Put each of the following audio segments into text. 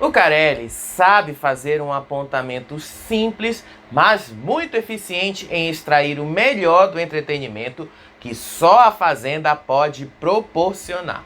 O Carelli sabe fazer um apontamento simples, mas muito eficiente em extrair o melhor do entretenimento que só a Fazenda pode proporcionar.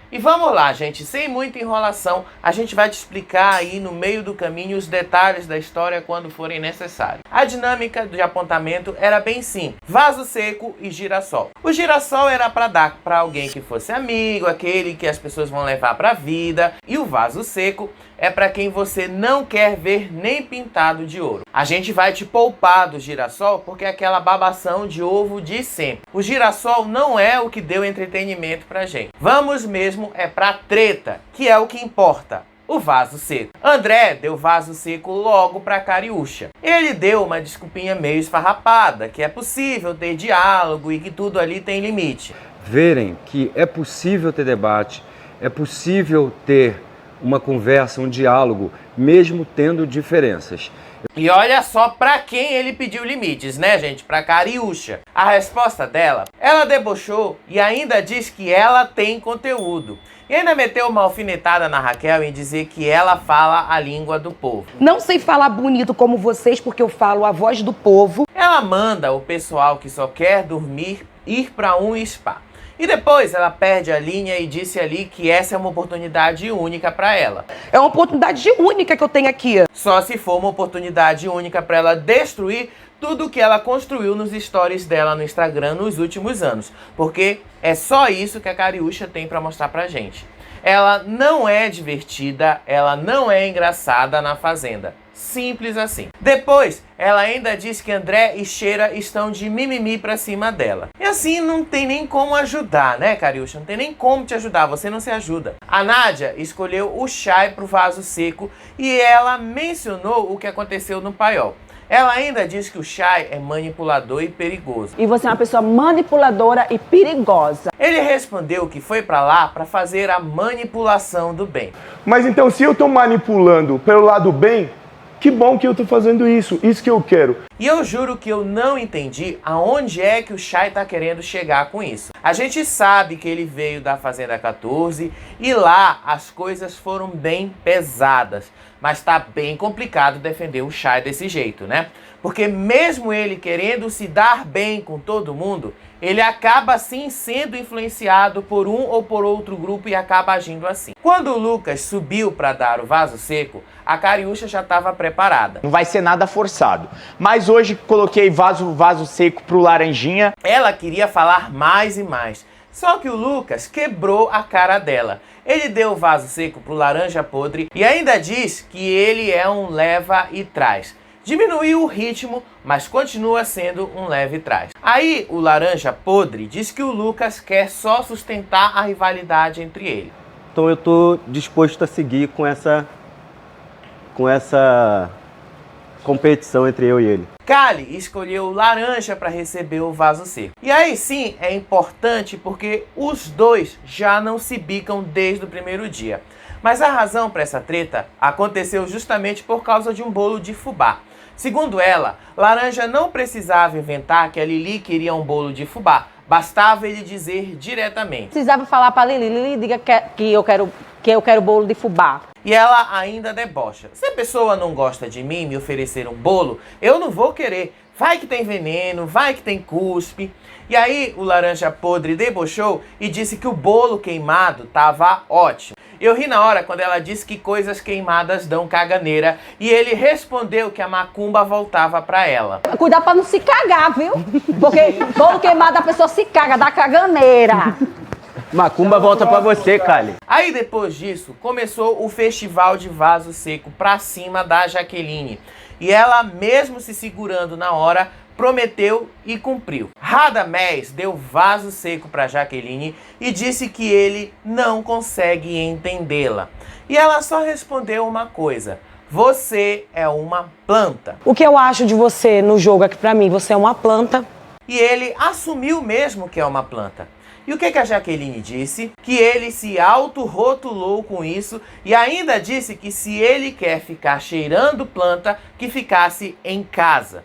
E vamos lá, gente, sem muita enrolação, a gente vai te explicar aí no meio do caminho os detalhes da história quando forem necessários. A dinâmica de apontamento era bem simples: vaso seco e girassol. O girassol era para dar para alguém que fosse amigo, aquele que as pessoas vão levar para a vida, e o vaso seco é para quem você não quer ver nem pintado de ouro. A gente vai te poupar do girassol porque é aquela babação de ovo de sempre. O girassol não é o que deu entretenimento pra gente. Vamos mesmo é pra treta, que é o que importa. O vaso seco. André deu vaso seco logo pra Cariúcha. Ele deu uma desculpinha meio esfarrapada, que é possível ter diálogo e que tudo ali tem limite. Verem que é possível ter debate, é possível ter uma conversa, um diálogo, mesmo tendo diferenças. E olha só pra quem ele pediu limites, né, gente? Pra Cariúcha. A resposta dela, ela debochou e ainda diz que ela tem conteúdo. E ainda meteu uma alfinetada na Raquel em dizer que ela fala a língua do povo. Não sei falar bonito como vocês porque eu falo a voz do povo. Ela manda o pessoal que só quer dormir ir pra um spa. E depois ela perde a linha e disse ali que essa é uma oportunidade única para ela. É uma oportunidade única que eu tenho aqui. Só se for uma oportunidade única para ela destruir tudo que ela construiu nos stories dela no Instagram nos últimos anos. Porque é só isso que a Cariúcha tem para mostrar pra gente. Ela não é divertida, ela não é engraçada na Fazenda. Simples assim. Depois, ela ainda diz que André e Cheira estão de mimimi pra cima dela. E assim não tem nem como ajudar, né, Cariúcha? Não tem nem como te ajudar, você não se ajuda. A Nádia escolheu o Chay pro vaso seco e ela mencionou o que aconteceu no paiol. Ela ainda diz que o Chay é manipulador e perigoso. E você é uma pessoa manipuladora e perigosa. Ele respondeu que foi pra lá pra fazer a manipulação do bem. Mas então, se eu tô manipulando pelo lado bem, que bom que eu tô fazendo isso que eu quero. E eu juro que eu não entendi aonde é que o Chay tá querendo chegar com isso. A gente sabe que ele veio da Fazenda 14 e lá as coisas foram bem pesadas. Mas tá bem complicado defender o Chay desse jeito, né? Porque mesmo ele querendo se dar bem com todo mundo, ele acaba sim sendo influenciado por um ou por outro grupo e acaba agindo assim. Quando o Lucas subiu para dar o vaso seco, a Cariúcha já estava preparada. Não vai ser nada forçado. Mas hoje coloquei vaso seco pro Laranjinha. Ela queria falar mais e mais. Só que o Lucas quebrou a cara dela. Ele deu o vaso seco pro Laranja Podre e ainda diz que ele é um leva e traz. Diminuiu o ritmo, mas continua sendo um leve trás. Aí o Laranja Podre diz que o Lucas quer só sustentar a rivalidade entre eles. Então eu tô disposto a seguir com essa competição entre eu e ele. Kali escolheu o Laranja para receber o vaso seco. E aí sim é importante porque os dois já não se bicam desde o primeiro dia. Mas a razão para essa treta aconteceu justamente por causa de um bolo de fubá. Segundo ela, Laranja não precisava inventar que a Lili queria um bolo de fubá. Bastava ele dizer diretamente. Precisava falar pra Lili, Lili, diga que eu quero bolo de fubá. E ela ainda debocha. Se a pessoa não gosta de mim me oferecer um bolo, eu não vou querer. Vai que tem veneno, vai que tem cuspe. E aí o Laranja Podre debochou e disse que o bolo queimado tava ótimo. Eu ri na hora quando ela disse que coisas queimadas dão caganeira e ele respondeu que a macumba voltava pra ela. Cuidado pra não se cagar, viu? Porque bolo queimado a pessoa se caga, dá caganeira. Macumba volta pra você, Kali. Aí depois disso, começou o festival de vaso seco pra cima da Jaqueline. E ela, mesmo se segurando na hora, prometeu e cumpriu. Radamés deu vaso seco pra Jaqueline e disse que ele não consegue entendê-la. E ela só respondeu uma coisa: você é uma planta. O que eu acho de você no jogo é que pra mim você é uma planta. E ele assumiu mesmo que é uma planta. E o que a Jaqueline disse? Que ele se autorrotulou com isso e ainda disse que se ele quer ficar cheirando planta, que ficasse em casa.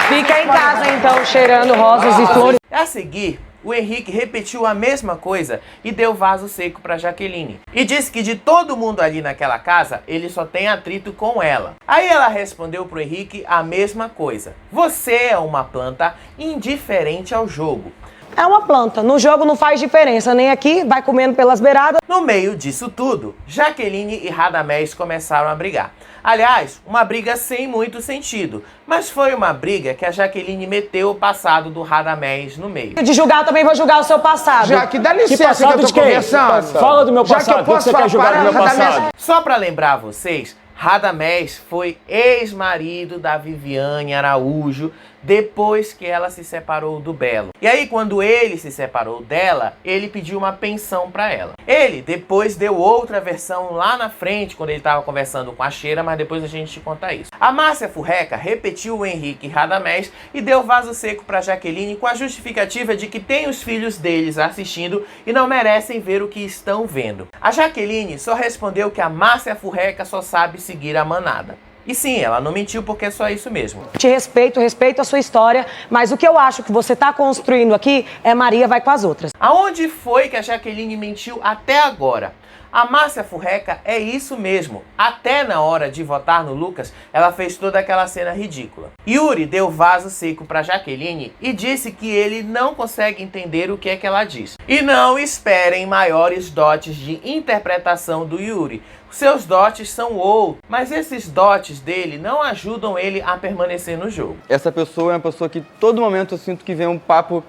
Fica em casa, então, cheirando rosas e flores. A seguir, o Henrique repetiu a mesma coisa e deu vaso seco para Jaqueline. E disse que de todo mundo ali naquela casa, ele só tem atrito com ela. Aí ela respondeu pro Henrique a mesma coisa. Você é uma planta indiferente ao jogo. É uma planta. No jogo não faz diferença, nem aqui, vai comendo pelas beiradas. No meio disso tudo, Jaqueline e Radamés começaram a brigar. Aliás, uma briga sem muito sentido, mas foi uma briga que a Jaqueline meteu o passado do Radamés no meio. De julgar, eu também vou julgar o seu passado. Jaque, dá licença que eu tô conversando. Fala do meu Já que passado, eu posso o que você quer julgar do meu falar, passado? Só pra lembrar vocês, Radamés foi ex-marido da Viviane Araújo depois que ela se separou do Belo. E aí, quando ele se separou dela, ele pediu uma pensão pra ela. Ele depois deu outra versão lá na frente, quando ele tava conversando com a Cheira, mas depois a gente te conta isso. A Márcia Furreca repetiu o Henrique Radamés e deu vaso seco pra Jaqueline com a justificativa de que tem os filhos deles assistindo e não merecem ver o que estão vendo. A Jaqueline só respondeu que a Márcia Furreca só sabe seguir a manada. E sim, ela não mentiu porque é só isso mesmo. Te respeito a sua história, mas o que eu acho que você tá construindo aqui é Maria vai com as outras. Aonde foi que a Jaqueline mentiu até agora? A Márcia Furreca é isso mesmo. Até na hora de votar no Lucas, ela fez toda aquela cena ridícula. Yuri deu vaso seco pra Jaqueline e disse que ele não consegue entender o que é que ela diz. E não esperem maiores dotes de interpretação do Yuri. Seus dotes são outros, mas esses dotes dele não ajudam ele a permanecer no jogo. Essa pessoa é uma pessoa que todo momento eu sinto que vem um papo,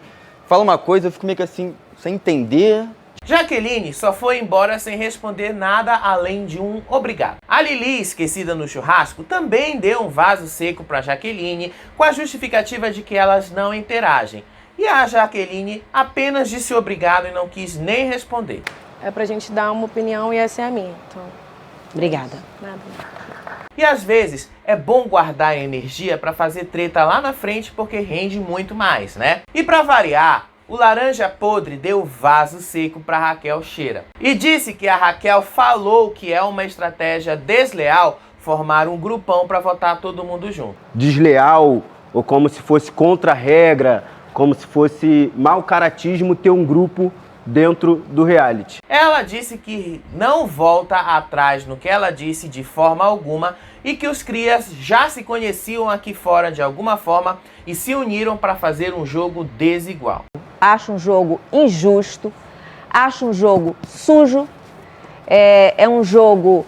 fala uma coisa, eu fico meio que assim, sem entender. Jaqueline só foi embora sem responder nada além de um obrigado. A Lili, esquecida no churrasco, também deu um vaso seco para Jaqueline com a justificativa de que elas não interagem. E a Jaqueline apenas disse obrigado e não quis nem responder. É pra gente dar uma opinião e essa é a minha. Então, Obrigada. nada. E às vezes é bom guardar energia para fazer treta lá na frente porque rende muito mais, né? E para variar, o Laranja Podre deu vaso seco para Raquel Cheira. E disse que a Raquel falou que é uma estratégia desleal formar um grupão para votar todo mundo junto. Desleal, ou como se fosse contra a regra, como se fosse mau caratismo ter um grupo dentro do reality. Ela disse que não volta atrás no que ela disse de forma alguma e que os crias já se conheciam aqui fora de alguma forma e se uniram para fazer um jogo desigual. Acho um jogo injusto, acho um jogo sujo, é um jogo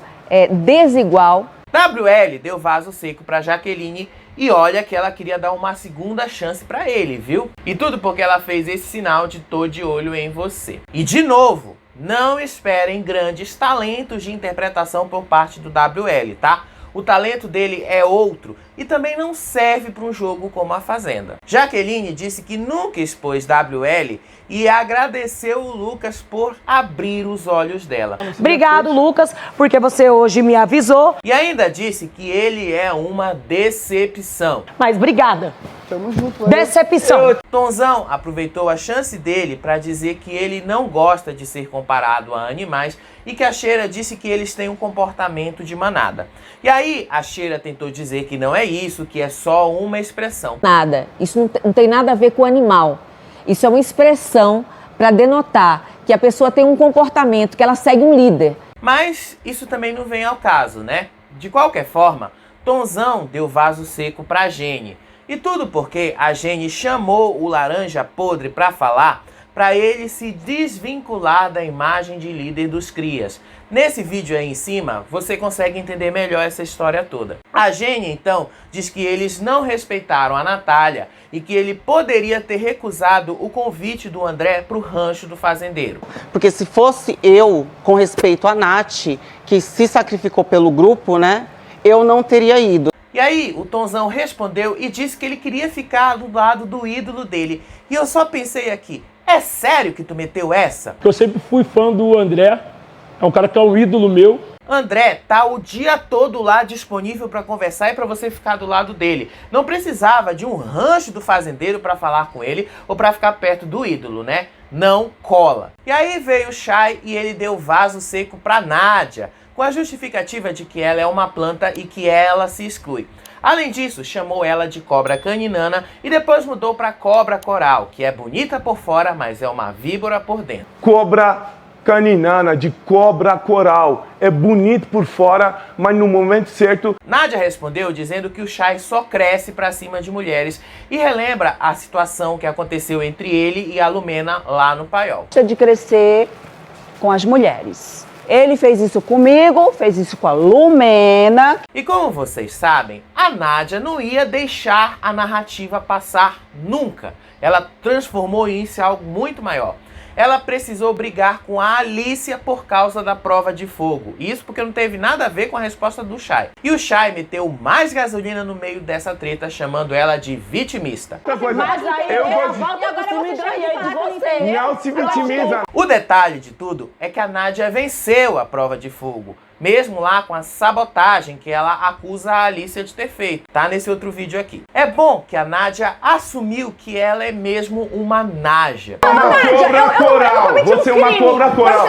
desigual. WL deu vaso seco para Jaqueline e olha que ela queria dar uma segunda chance para ele, viu? E tudo porque ela fez esse sinal de tô de olho em você. E de novo, não esperem grandes talentos de interpretação por parte do WL, tá? O talento dele é outro e também não serve para um jogo como a Fazenda. Jaqueline disse que nunca expôs WL e agradeceu o Lucas por abrir os olhos dela. Obrigado, Lucas, porque você hoje me avisou. E ainda disse que ele é uma decepção. Mas obrigada. Tamo junto, Decepção. Tonzão aproveitou a chance dele para dizer que ele não gosta de ser comparado a animais e que a Cheira disse que eles têm um comportamento de manada. E aí a Cheira tentou dizer que não é isso, que é só uma expressão. Nada, isso não tem nada a ver com o animal. Isso é uma expressão para denotar que a pessoa tem um comportamento, que ela segue um líder. Mas isso também não vem ao caso, né? De qualquer forma, Tonzão deu vaso seco pra Gene. E tudo porque a Gene chamou o Laranja Podre para falar para ele se desvincular da imagem de líder dos crias. Nesse vídeo aí em cima, você consegue entender melhor essa história toda. A Gene, então, diz que eles não respeitaram a Natália e que ele poderia ter recusado o convite do André para o rancho do fazendeiro. Porque se fosse eu, com respeito a Nath, que se sacrificou pelo grupo, né, eu não teria ido. E aí, o Tonzão respondeu e disse que ele queria ficar do lado do ídolo dele. E eu só pensei aqui, é sério que tu meteu essa? Eu sempre fui fã do André, é um cara que é um ídolo meu. André tá o dia todo lá disponível para conversar e para você ficar do lado dele. Não precisava de um rancho do fazendeiro para falar com ele ou para ficar perto do ídolo, né? Não cola. E aí veio o Chay e ele deu vaso seco para Nádia, com a justificativa de que ela é uma planta e que ela se exclui. Além disso, chamou ela de cobra caninana e depois mudou para cobra coral, que é bonita por fora, mas é uma víbora por dentro. Cobra caninana, de cobra coral. É bonito por fora, mas no momento certo... Nádia respondeu dizendo que o Chay só cresce pra cima de mulheres e relembra a situação que aconteceu entre ele e a Lumena lá no paiol. De crescer com as mulheres. Ele fez isso comigo, fez isso com a Lumena. E como vocês sabem, a Nádia não ia deixar a narrativa passar nunca. Ela transformou isso em algo muito maior. Ela precisou brigar com a Alicia por causa da prova de fogo. Isso porque não teve nada a ver com a resposta do Chay. E o Chay meteu mais gasolina no meio dessa treta, chamando ela de vitimista. Mas aí eu Não se vitimiza. O detalhe de tudo é que a Nádia venceu a prova de fogo, mesmo lá com a sabotagem que ela acusa a Alicia de ter feito. Tá nesse outro vídeo aqui. É bom que a Nádia assumiu que ela é mesmo uma Nádia. Uma cobra coral. Você é uma cobra coral.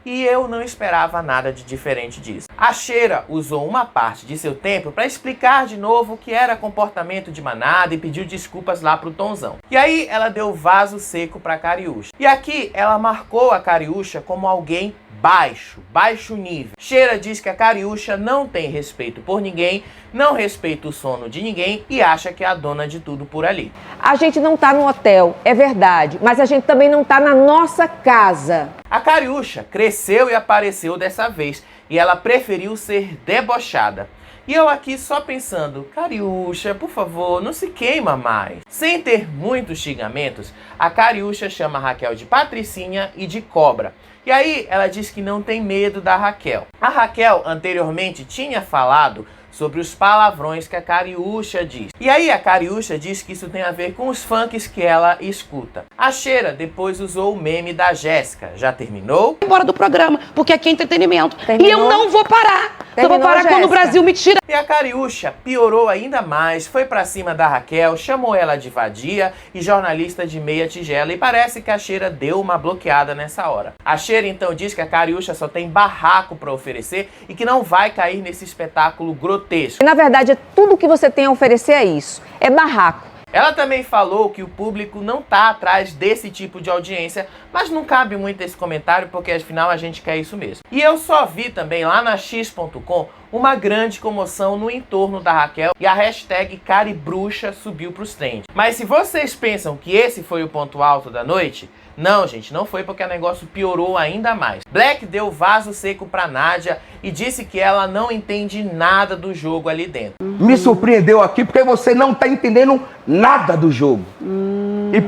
E eu não esperava nada de diferente disso. A Cheira usou uma parte de seu tempo para explicar de novo o que era comportamento de manada e pediu desculpas lá pro Tonzão. E aí ela deu vaso seco pra Cariúcha. E aqui ela marcou a Cariúcha como alguém baixo nível. Cheira diz que a Cariúcha não tem respeito por ninguém, não respeita o sono de ninguém e acha que é a dona de tudo por ali. A gente não tá no hotel, é verdade, mas a gente também não tá na nossa casa. A Cariúcha cresceu e apareceu dessa vez e ela preferiu ser debochada. E eu aqui só pensando, Cariúcha, por favor, não se queima mais. Sem ter muitos xingamentos, a Cariúcha chama a Raquel de Patricinha e de cobra. E aí ela diz que não tem medo da Raquel. A Raquel anteriormente tinha falado sobre os palavrões que a Cariúcha diz. E aí a Cariúcha diz que isso tem a ver com os funks que ela escuta. A Cheira depois usou o meme da Jéssica. Já terminou? Embora do programa, porque aqui é entretenimento. Terminou? E eu não vou parar. Eu vou parar quando o Brasil me tira. E a Cariúcha piorou ainda mais, foi pra cima da Raquel, chamou ela de vadia e jornalista de meia tigela e parece que a Cheira deu uma bloqueada nessa hora. A Cheira então diz que a Cariúcha só tem barraco pra oferecer e que não vai cair nesse espetáculo grotesco. E, na verdade, tudo que você tem a oferecer é isso, é barraco. Ela também falou que o público não tá atrás desse tipo de audiência, mas não cabe muito esse comentário porque afinal a gente quer isso mesmo. E eu só vi também lá na X.com uma grande comoção no entorno da Raquel e a hashtag Caribruxa subiu pros trends. Mas se vocês pensam que esse foi o ponto alto da noite, não, gente, não foi porque o negócio piorou ainda mais. Black deu vaso seco pra Nádia e disse que ela não entende nada do jogo ali dentro. Me surpreendeu aqui porque você não tá entendendo nada do jogo.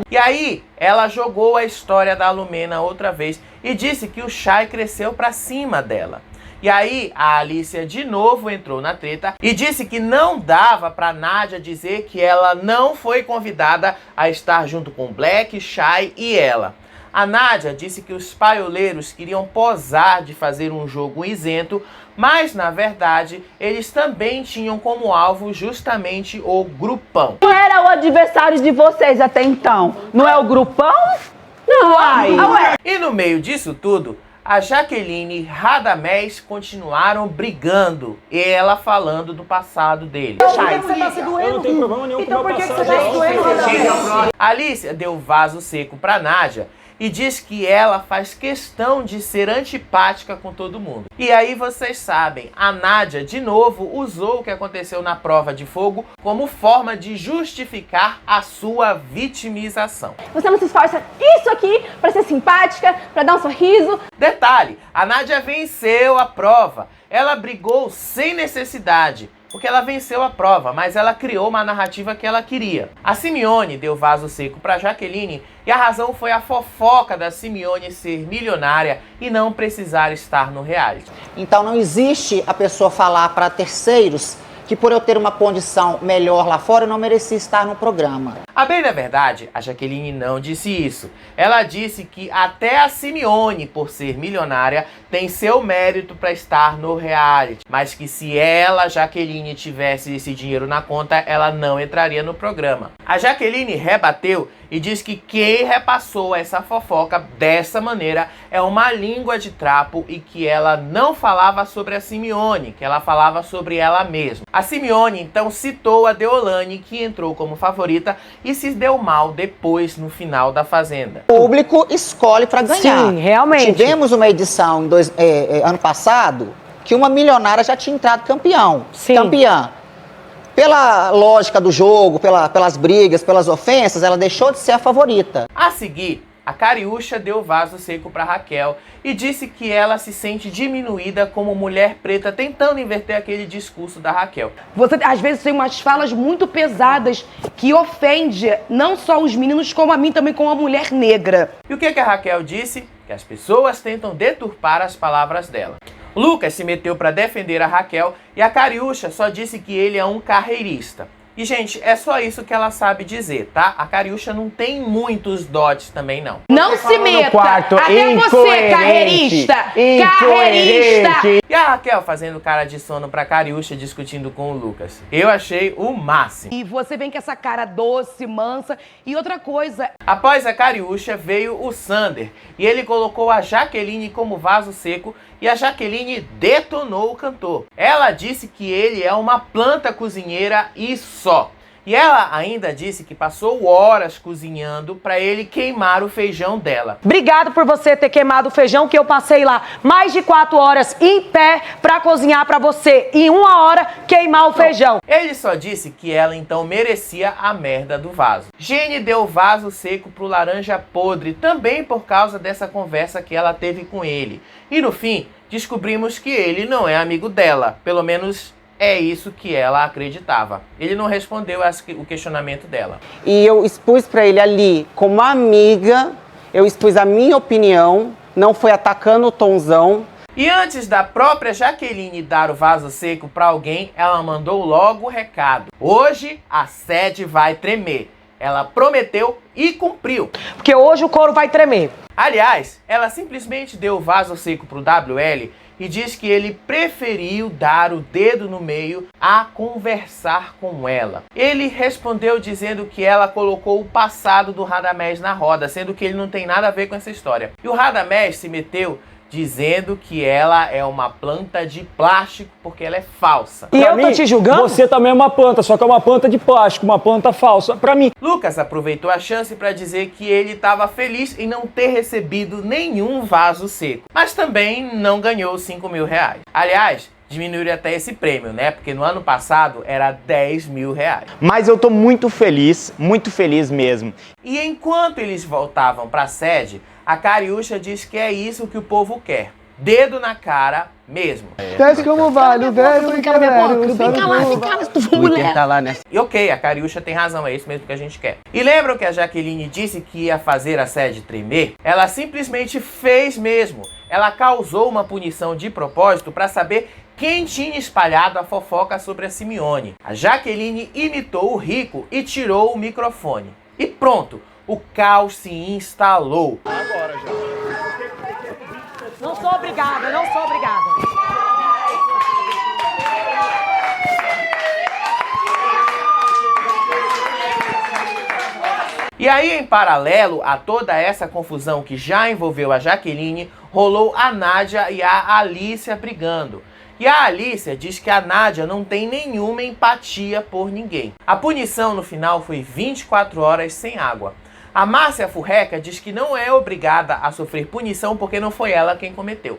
E aí, ela jogou a história da Lumena outra vez e disse que o Chay cresceu pra cima dela. E aí, a Alicia de novo entrou na treta e disse que não dava pra Nádia dizer que ela não foi convidada a estar junto com Black, Chay e ela. A Nádia disse que os paioleiros queriam posar de fazer um jogo isento, mas na verdade eles também tinham como alvo justamente o grupão. Não era o adversário de vocês até então? Não é o grupão? Não, ai. E no meio disso tudo, a Jaqueline e Radamés continuaram brigando, e ela falando do passado dele. Eu não tenho problema nenhum com o meu passado. Alicia deu vaso seco pra Nádia e diz que ela faz questão de ser antipática com todo mundo. E aí vocês sabem, a Nádia de novo usou o que aconteceu na prova de fogo como forma de justificar a sua vitimização. Você não se esforça isso aqui pra ser simpática, pra dar um sorriso. Detalhe, a Nádia venceu a prova. Ela brigou sem necessidade, porque ela venceu a prova, mas ela criou uma narrativa que ela queria. A Simeone deu vaso seco para Jaqueline e a razão foi a fofoca da Simeone ser milionária e não precisar estar no reality. Então não existe a pessoa falar para terceiros que por eu ter uma condição melhor lá fora, eu não merecia estar no programa. A bem da verdade, a Jaqueline não disse isso. Ela disse que até a Simeone, por ser milionária, tem seu mérito para estar no reality, mas que se ela, Jaqueline, tivesse esse dinheiro na conta, ela não entraria no programa. A Jaqueline rebateu e diz que quem repassou essa fofoca dessa maneira é uma língua de trapo e que ela não falava sobre a Simeone, que ela falava sobre ela mesma. A Simeone então citou a Deolane, que entrou como favorita e se deu mal depois no final da Fazenda. O público escolhe para ganhar. Sim, realmente. Tivemos uma edição ano passado que uma milionária já tinha entrado campeã. Pela lógica do jogo, pelas brigas, pelas ofensas, ela deixou de ser a favorita. A seguir, a Cariúcha deu vaso seco para Raquel e disse que ela se sente diminuída como mulher preta, tentando inverter aquele discurso da Raquel. Você, às vezes, tem umas falas muito pesadas que ofende não só os meninos, como a mim também, como a mulher negra. E o que a Raquel disse? Que as pessoas tentam deturpar as palavras dela. Lucas se meteu para defender a Raquel e a Cariúcha só disse que ele é um carreirista. E, gente, é só isso que ela sabe dizer, tá? A Cariúcha não tem muitos dotes também, não. Não se meta! Até você, carreirista! Carreirista! E a Raquel fazendo cara de sono pra Cariúcha discutindo com o Lucas. Eu achei o máximo. E você vem com essa cara doce, mansa. E outra coisa... Após a Cariúcha veio o Sander. E ele colocou a Jaqueline como vaso seco. E a Jaqueline detonou o cantor. Ela disse que ele é uma planta cozinheira e só. E ela ainda disse que passou horas cozinhando para ele queimar o feijão dela. Obrigado por você ter queimado o feijão, que eu passei lá mais de 4 horas em pé para cozinhar para você. E 1 hora queimar o feijão. Ele só disse que ela então merecia a merda do vaso. Gene deu vaso seco pro laranja podre, também por causa dessa conversa que ela teve com ele. E no fim, descobrimos que ele não é amigo dela. Pelo menos é isso que ela acreditava. Ele não respondeu o questionamento dela. E eu expus para ele ali, como amiga, eu expus a minha opinião, não foi atacando o Tonzão. E antes da própria Jaqueline dar o vaso seco para alguém, ela mandou logo o recado. Hoje a sede vai tremer. Ela prometeu e cumpriu. Porque hoje o couro vai tremer. Aliás, ela simplesmente deu o vaso seco pro WL e diz que ele preferiu dar o dedo no meio a conversar com ela. Ele respondeu dizendo que ela colocou o passado do Radamés na roda, sendo que ele não tem nada a ver com essa história. E o Radamés se meteu dizendo que ela é uma planta de plástico porque ela é falsa. E eu tô te julgando? Você também é uma planta, só que é uma planta de plástico, uma planta falsa. Pra mim. Lucas aproveitou a chance para dizer que ele estava feliz em não ter recebido nenhum vaso seco, mas também não ganhou 5 mil reais. Aliás, diminuíram até esse prêmio, né? Porque no ano passado era 10 mil reais. Mas eu tô muito feliz mesmo. E enquanto eles voltavam para a sede, a Cariúcha diz que é isso que o povo quer. Dedo na cara mesmo. Desce como vale, velho. Vem cá, se tu for mulher. Tá lá, né? E ok, a Cariúcha tem razão, é isso mesmo que a gente quer. E lembram que a Jaqueline disse que ia fazer a sede tremer? Ela simplesmente fez mesmo. Ela causou uma punição de propósito para saber quem tinha espalhado a fofoca sobre a Simeone. A Jaqueline imitou o Rico e tirou o microfone. E pronto, o caos se instalou. Agora já. Não sou obrigada, não sou obrigada. E aí, em paralelo a toda essa confusão que já envolveu a Jaqueline, rolou a Nádia e a Alícia brigando. E a Alícia diz que a Nádia não tem nenhuma empatia por ninguém. A punição no final foi 24 horas sem água. A Márcia Furreca diz que não é obrigada a sofrer punição porque não foi ela quem cometeu.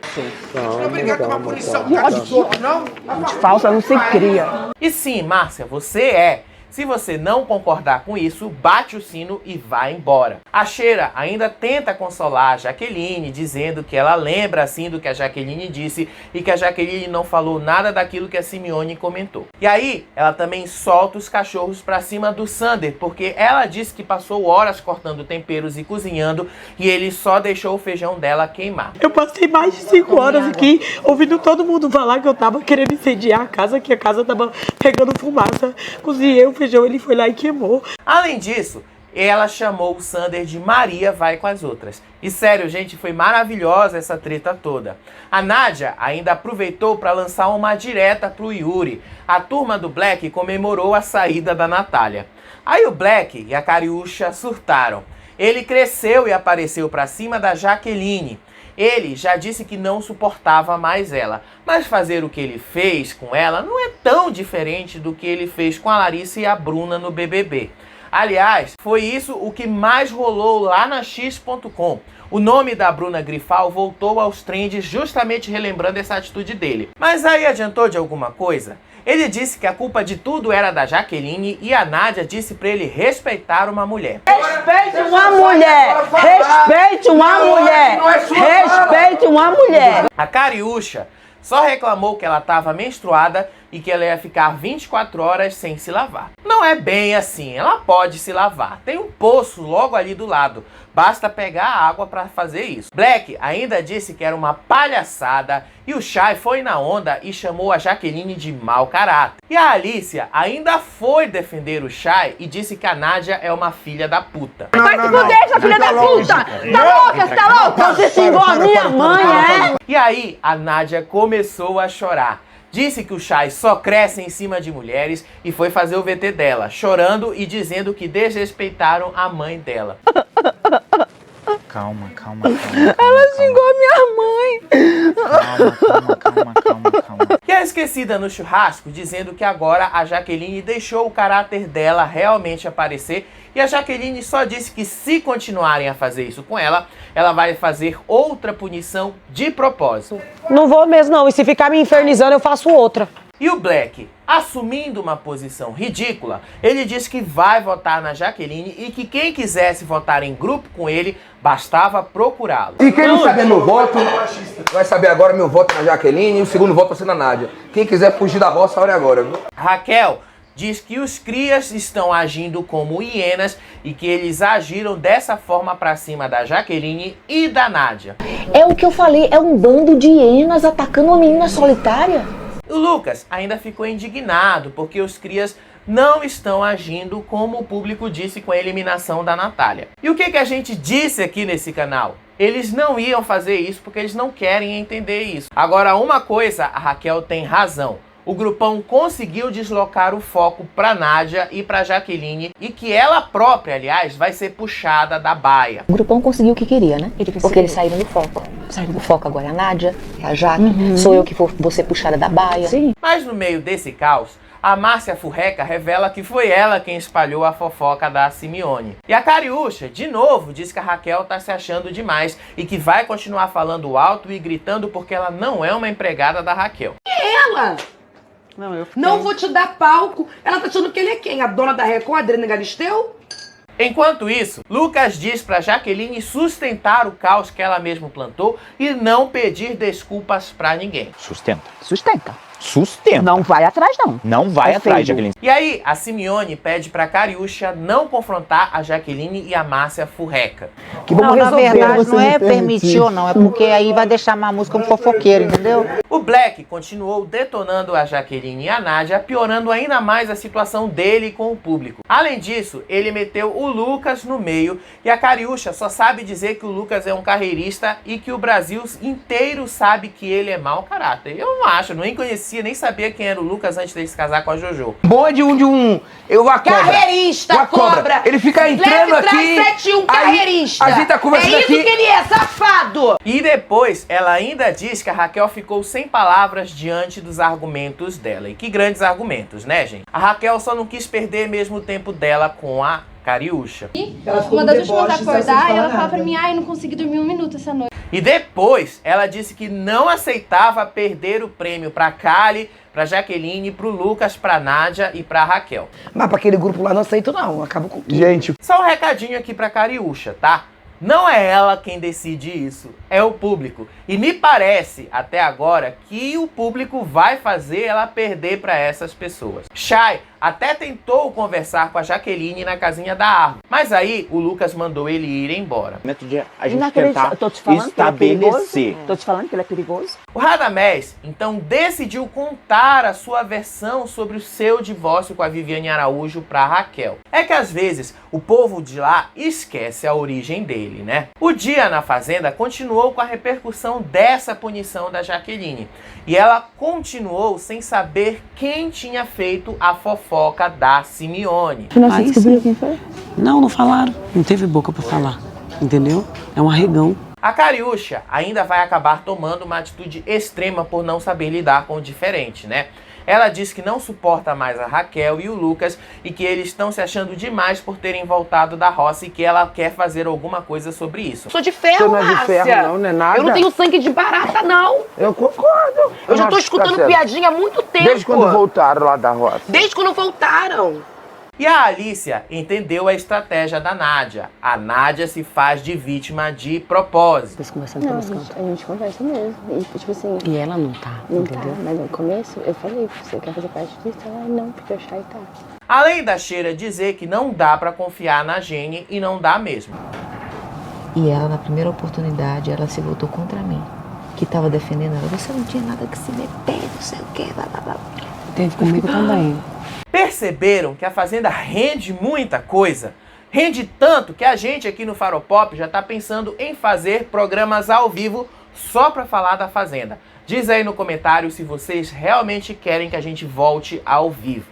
Não é obrigado a tomar punição por causa dos outros, não? Gente falsa não se cria. E sim, Márcia, você é. Se você não concordar com isso, bate o sino e vai embora. A Sheila ainda tenta consolar a Jaqueline, dizendo que ela lembra assim do que a Jaqueline disse e que a Jaqueline não falou nada daquilo que a Simeone comentou. E aí, ela também solta os cachorros pra cima do Sander, porque ela disse que passou horas cortando temperos e cozinhando e ele só deixou o feijão dela queimar. Eu passei mais de 5 horas aqui ouvindo todo mundo falar que eu tava querendo incendiar a casa, que a casa tava pegando fumaça. Cozinhei o feijão, ele foi lá e queimou. Além disso, ela chamou o Sander de Maria vai com as outras. E sério, gente, foi maravilhosa essa treta toda. A Nádia ainda aproveitou para lançar uma direta pro Yuri. A turma do Black comemorou a saída da Natália. Aí o Black e a Cariúcha surtaram. Ele cresceu e apareceu pra cima da Jaqueline. Ele já disse que não suportava mais ela, mas fazer o que ele fez com ela não é tão diferente do que ele fez com a Larissa e a Bruna no BBB. Aliás, foi isso o que mais rolou lá na X.com. O nome da Bruna Grifal voltou aos trends justamente relembrando essa atitude dele. Mas aí adiantou de alguma coisa? Ele disse que a culpa de tudo era da Jaqueline e a Nádia disse pra ele respeitar uma mulher. Respeite uma mulher! Respeite uma mulher! Respeite uma mulher! A Cariúcha só reclamou que ela estava menstruada e que ela ia ficar 24 horas sem se lavar. Não é bem assim, ela pode se lavar. Tem um poço logo ali do lado, basta pegar a água para fazer isso. Black ainda disse que era uma palhaçada e o Chay foi na onda e chamou a Jaqueline de mau caráter. E a Alicia ainda foi defender o Chay e disse que a Nádia é uma filha da puta. Vai se fuder, essa filha da puta! Tá louca, você tá louca? Você xingou a minha mãe, é? E aí a Nádia começou a chorar. Disse que o Chay só cresce em cima de mulheres e foi fazer o VT dela, chorando e dizendo que desrespeitaram a mãe dela. Calma. Ela xingou a minha mãe. Calma. Que é esquecida no churrasco, dizendo que agora a Jaqueline deixou o caráter dela realmente aparecer e a Jaqueline só disse que se continuarem a fazer isso com ela, ela vai fazer outra punição de propósito. Não vou mesmo não, e se ficar me infernizando eu faço outra. E o Black, assumindo uma posição ridícula, ele disse que vai votar na Jaqueline e que quem quisesse votar em grupo com ele, bastava procurá-lo. E quem não saber meu voto, vai saber agora meu voto na Jaqueline e o segundo voto vai ser na Nádia. Quem quiser fugir da roça, olha agora, viu? Raquel diz que os crias estão agindo como hienas e que eles agiram dessa forma pra cima da Jaqueline e da Nádia. É o que eu falei, é um bando de hienas atacando uma menina solitária. O Lucas ainda ficou indignado porque os crias não estão agindo como o público disse com a eliminação da Natália. E o que a gente disse aqui nesse canal? Eles não iam fazer isso porque eles não querem entender isso. Agora, uma coisa, a Raquel tem razão. O grupão conseguiu deslocar o foco pra Nádia e pra Jaqueline e que ela própria, aliás, vai ser puxada da baia. O grupão conseguiu o que queria, né? Porque eles saíram do foco. Saíram do foco agora é a Nádia, é a Jaque, sou eu que vou ser puxada da baia. Sim. Mas no meio desse caos, a Márcia Furreca revela que foi ela quem espalhou a fofoca da Simeone. E a Cariúcha, de novo, diz que a Raquel tá se achando demais e que vai continuar falando alto e gritando porque ela não é uma empregada da Raquel. Ela! Não vou te dar palco. Ela tá achando que ele é quem? A dona da Record, a Adriana Galisteu? Enquanto isso, Lucas diz pra Jaqueline sustentar o caos que ela mesma plantou e não pedir desculpas pra ninguém. Sustenta. Não vai atrás, não. Não vai atrás, feio. Jaqueline. E aí, a Simeone pede pra Cariúcha não confrontar a Jaqueline e a Márcia Furreca. Que Não, na verdade, não é permitir ou não, é porque aí vai deixar a música como fofoqueiro, entendeu? O Black continuou detonando a Jaqueline e a Nádia, piorando ainda mais a situação dele com o público. Além disso, ele meteu o Lucas no meio e a Cariúcha só sabe dizer que o Lucas é um carreirista e que o Brasil inteiro sabe que ele é mau caráter. Eu não acho, nem conhecia, nem sabia quem era o Lucas antes de se casar com a Jojo. Boa de um. Carreirista, uma cobra. Ele fica entrando aqui. 71, carreirista. A gente tá conversando é isso aqui. que ele é, safado. E depois, ela ainda diz que a Raquel ficou sem palavras diante dos argumentos dela. E que grandes argumentos, né, gente? A Raquel só não quis perder mesmo o tempo dela com a Cariúcha. Uma das últimas a acordar, ela fala pra mim, ai, não consegui dormir um minuto essa noite. E depois, ela disse que não aceitava perder o prêmio pra Kali, pra Jaqueline, pro Lucas, pra Nádia e pra Raquel. Mas pra aquele grupo lá não aceito não, acabo com tudo. Gente, Só um recadinho aqui pra Cariúcha, tá? Não é ela quem decide isso, é o público. E me parece, até agora, que o público vai fazer ela perder pra essas pessoas. Chay até tentou conversar com a Jaqueline na casinha da árvore, mas aí o Lucas mandou ele ir embora. A gente tentar Tô te falando que ele é estabelecer. perigoso. Tô te falando que ele é perigoso. O Radamés, então, decidiu contar a sua versão sobre o seu divórcio com a Viviane Araújo pra Raquel. É que às vezes o povo de lá esquece a origem dele, né? O dia na fazenda continuou com a repercussão dessa punição da Jaqueline. E ela continuou sem saber quem tinha feito a fofoca da Simeone. Você descobriu quem foi? Não falaram. Não teve boca pra falar. Entendeu? É um arregão. A Cariúcha ainda vai acabar tomando uma atitude extrema por não saber lidar com o diferente, né? Ela diz que não suporta mais a Raquel e o Lucas e que eles estão se achando demais por terem voltado da roça e que ela quer fazer alguma coisa sobre isso. Sou de ferro, Você não é de Márcia. ferro, não é nada? Eu não tenho sangue de barata, não. Eu concordo. Eu já tô Nossa, escutando tá certo. piadinha há muito tempo. Desde quando voltaram lá da roça? Desde quando voltaram. E a Alicia entendeu a estratégia da Nádia. A Nádia se faz de vítima de propósito. Vocês conversando Não, a pelos cantos. gente conversa mesmo. E, tipo assim... E ela não tá, Não entendeu? tá, mas no começo eu falei, você quer fazer parte disso? Ela, não, porque o Chay tá. Além da Cheira dizer que não dá pra confiar na Gene e não dá mesmo. E ela, na primeira oportunidade, ela se voltou contra mim, que tava defendendo ela. Você não tinha nada que se meter, não sei o quê, blá, blá, blá. Teve comigo também. Perceberam que a Fazenda rende muita coisa? Rende tanto que a gente aqui no Faropop já tá pensando em fazer programas ao vivo só pra falar da Fazenda. Diz aí no comentário se vocês realmente querem que a gente volte ao vivo.